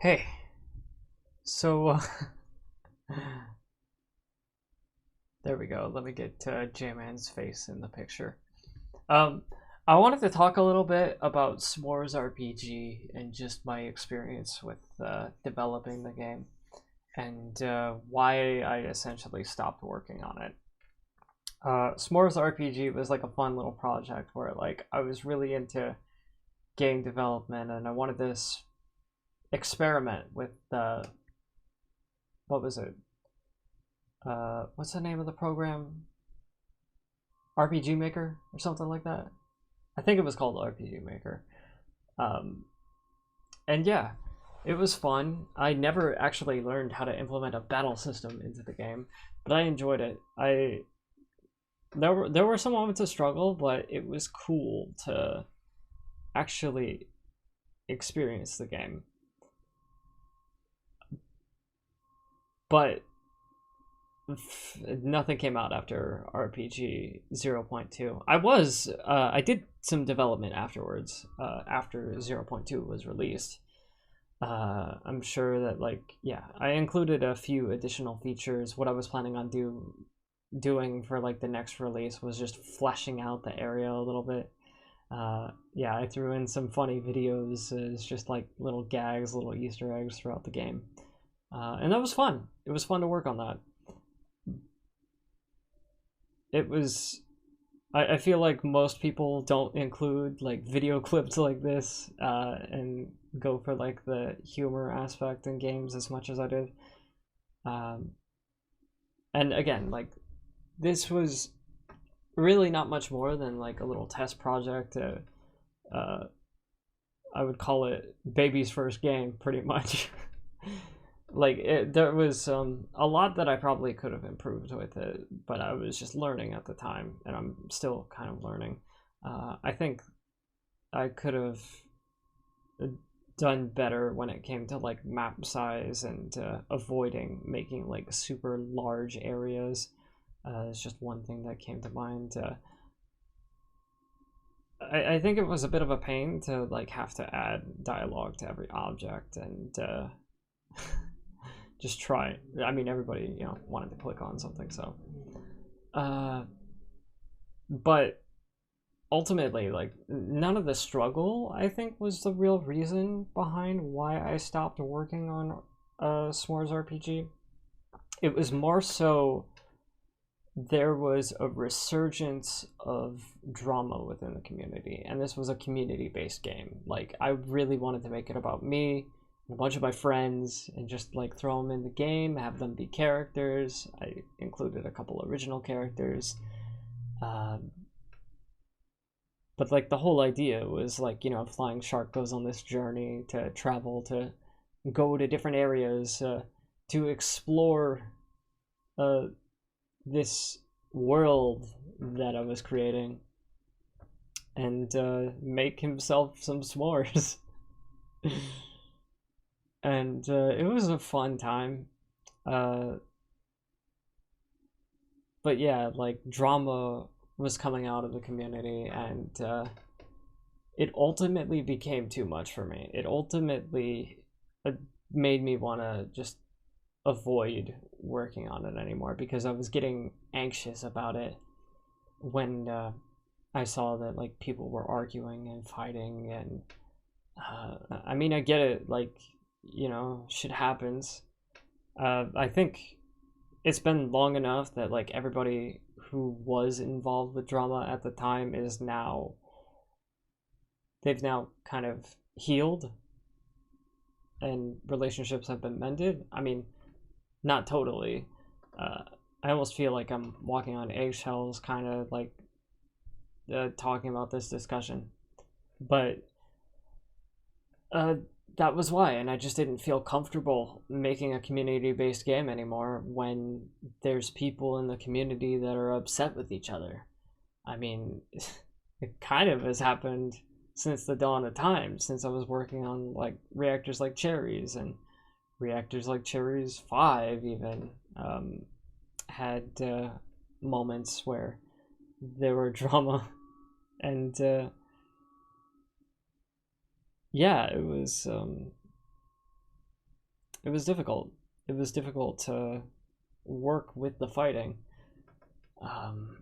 Hey, so there we go. Let me get J-Man's face in the picture. Um, I wanted to talk a little bit about S'mores RPG and just my experience with developing the game and why I essentially stopped working on it. S'mores RPG was like a fun little project where like I was really into game development and I wanted this experiment with what was it? What's the name of the program? RPG Maker or something like that. I think it was called RPG Maker. Um, and yeah, it was fun. I never actually learned how to implement a battle system into the game, but I enjoyed it. I there were some moments of struggle, but it was cool to actually experience the game. But nothing came out after RPG 0.2. I did some development afterwards, after 0.2 was released. I'm sure that yeah, I included a few additional features. What I was planning on doing for like the next release was just fleshing out the area a little bit. Yeah, I threw in some funny videos as just like little gags, little Easter eggs throughout the game. And that was fun. It was fun to work on that. It was I feel like most people don't include like video clips like this and go for like the humor aspect in games as much as I did. Um, and again, like this was really not much more than like a little test project. Uh, I would call it baby's first game, pretty much. There was a lot that I probably could have improved with it, but I was just learning at the time, and I'm still kind of learning. I think I could have done better when it came to like map size and avoiding making like super large areas. It's just one thing that came to mind. I think it was a bit of a pain to like have to add dialogue to every object and just try it. I mean, everybody wanted to click on something, so. Uh, but ultimately, like none of the struggle I think was the real reason behind why I stopped working on S'mores RPG. It was more so there was a resurgence of drama within the community, and this was a community-based game. Like I really wanted to make it about me and a bunch of my friends and just like throw them in the game, have them be characters. I included a couple original characters. um, but like the whole idea was like flying shark goes on this journey to travel to go to different areas to explore uh, this world that I was creating and make himself some s'mores. And it was a fun time. Uh, but yeah, like drama was coming out of the community, and it ultimately became too much for me. It ultimately uh, made me want to just avoid working on it anymore because I was getting anxious about it when I saw that like people were arguing and fighting, and I mean I get it, like shit happens. I think it's been long enough that like everybody who was involved with drama at the time is now they've now kind of healed and relationships have been mended. I mean, not totally. Uh, I almost feel like I'm walking on eggshells, kind of like talking about this discussion, but uh, that was why, and I just didn't feel comfortable making a community-based game anymore when there's people in the community that are upset with each other. I mean, it kind of has happened since the dawn of time, since I was working on like reactors like cherries and reactors like cherries 5 even had moments where there were drama and yeah, it was it was difficult. It was difficult to work with the fighting. Um,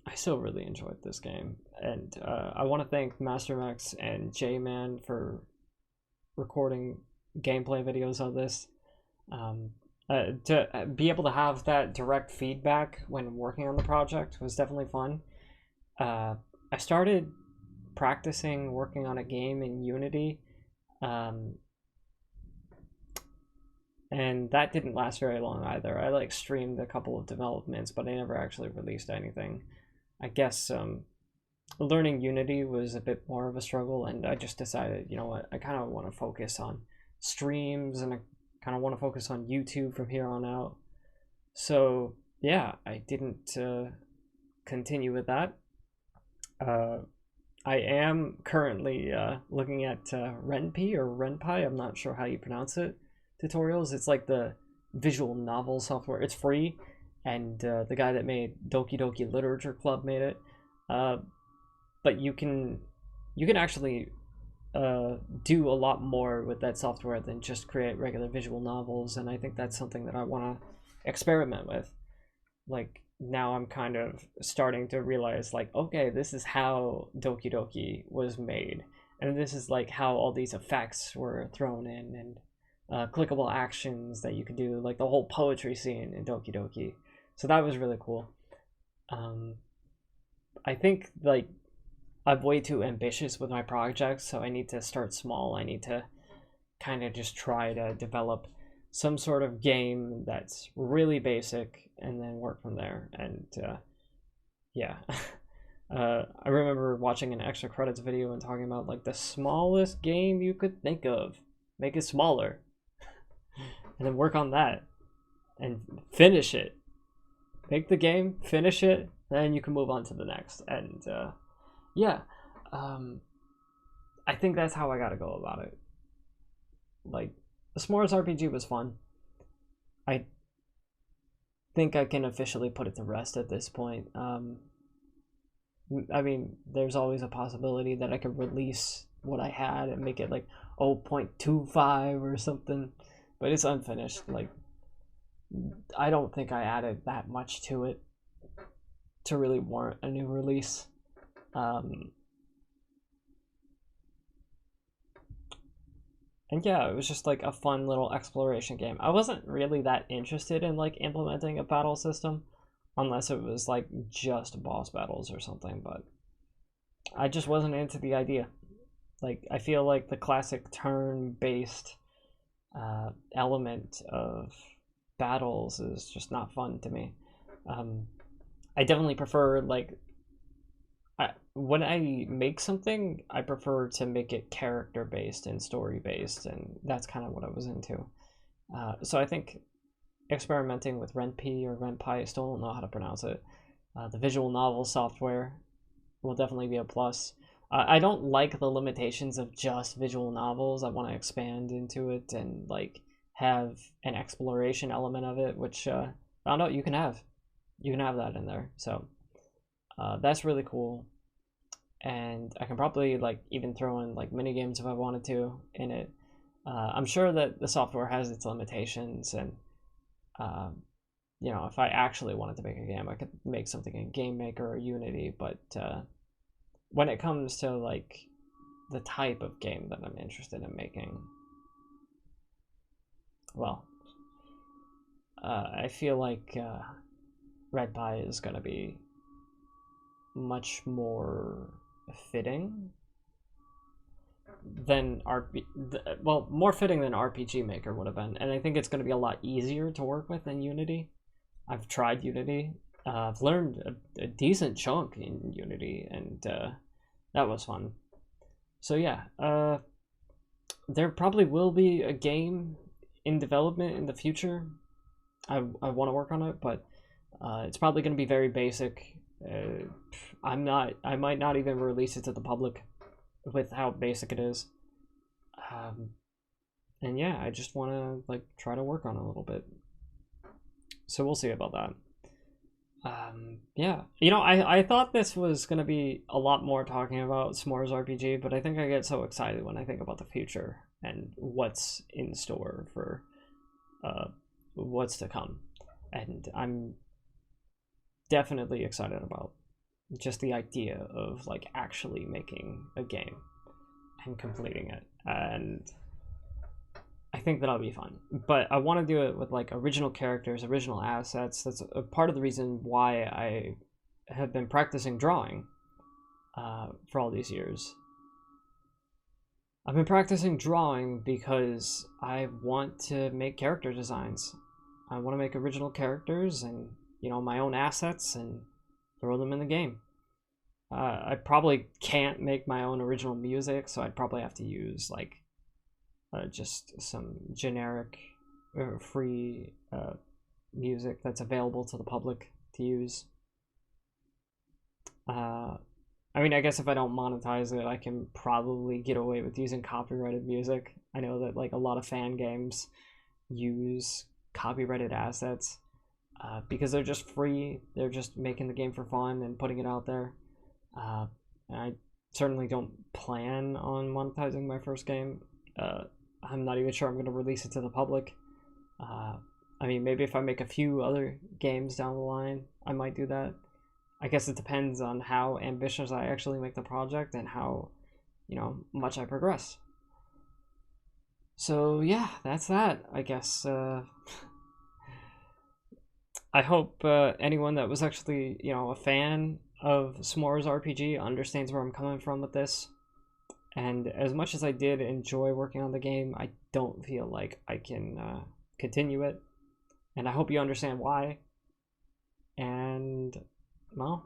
I still really enjoyed this game, and I want to thank MasterMax and J-Man for recording gameplay videos of this. To be able to have that direct feedback when working on the project was definitely fun. I started practicing working on a game in Unity, and that didn't last very long either. I like streamed a couple of developments, but I never actually released anything. I guess learning Unity was a bit more of a struggle, and I just decided, you know what, I kind of want to focus on streams, and I kind of want to focus on YouTube from here on out. So yeah, I didn't continue with that. I am currently looking at Renpi or Renpi, I'm not sure how you pronounce it, tutorials. It's like the visual novel software. It's free, and the guy that made Doki Doki Literature Club made it. But you can actually do a lot more with that software than just create regular visual novels, and I think that's something that I want to experiment with. Like, now I'm kind of starting to realize, like, okay, this is how Doki Doki was made, and this is like how all these effects were thrown in, and clickable actions that you could do, like the whole poetry scene in Doki Doki. So that was really cool. I think, like, I'm way too ambitious with my projects, so I need to start small. I need to kind of just try to develop some sort of game that's really basic and then work from there. And yeah. I remember watching an extra credits video and talking about, like, the smallest game you could think of. Make it smaller. And then work on that. And finish it. Make the game, finish it, then you can move on to the next. And yeah, I think that's how I gotta go about it. Like, the SmoresRPG was fun. I think I can officially put it to rest at this point. I mean, there's always a possibility that I could release what I had and make it like 0.25 or something, but it's unfinished. Like, I don't think I added that much to it to really warrant a new release. And yeah, it was just like a fun little exploration game. I wasn't really that interested in like implementing a battle system unless it was like just boss battles or something, but I just wasn't into the idea. Like, I feel like the classic turn-based element of battles is just not fun to me. I definitely prefer, like, when I make something, I prefer to make it character based and story based, and that's kind of what I was into. So I think experimenting with Renpi or Renpi, I still don't know how to pronounce it. The visual novel software will definitely be a plus. I don't like the limitations of just visual novels. I want to expand into it and like have an exploration element of it, which I don't know, you can have. You can have that in there. So that's really cool. And I can probably like even throw in like mini games if I wanted to in it. I'm sure that the software has its limitations, and you know, if I actually wanted to make a game, I could make something in Game Maker or Unity. But when it comes to like the type of game that I'm interested in making, well, I feel like Renpi is going to be much more fitting than more fitting than RPG Maker would have been, and I think it's going to be a lot easier to work with than Unity. I've tried Unity. I've learned a decent chunk in Unity, and that was fun. So yeah, there probably will be a game in development in the future. I want to work on it, but it's probably going to be very basic. I might not even release it to the public with how basic it is. And yeah, I just want to like try to work on it a little bit. So we'll see about that. Yeah, you know, I thought this was gonna be a lot more talking about S'mores RPG, but I think I get so excited when I think about the future and what's in store for uh, what's to come, and I'm definitely excited about just the idea of like actually making a game and completing it, and I think that'll be fun. But I want to do it with like original characters, original assets. That's a part of the reason why I have been practicing drawing for all these years. I've been practicing drawing because I want to make character designs. I want to make original characters and, you know, my own assets and throw them in the game. I probably can't make my own original music, so I'd probably have to use like just some generic free music that's available to the public to use. I mean, I guess if I don't monetize it, I can probably get away with using copyrighted music. I know that like a lot of fan games use copyrighted assets because they're just free. They're just making the game for fun and putting it out there. And I certainly don't plan on monetizing my first game. I'm not even sure I'm going to release it to the public. I mean, maybe if I make a few other games down the line, I might do that. I guess it depends on how ambitious I actually make the project and how, you know, much I progress. So yeah, that's that, I guess. I hope anyone that was actually, you know, a fan of SmoresRPG understands where I'm coming from with this. And as much as I did enjoy working on the game, I don't feel like I can continue it. And I hope you understand why. And, well,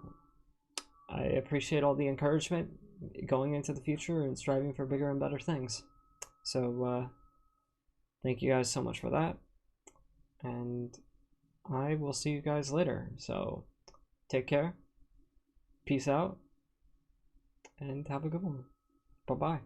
I appreciate all the encouragement going into the future and striving for bigger and better things. So, thank you guys so much for that. And I will see you guys later. So, take care. Peace out. And have a good one. Bye-bye.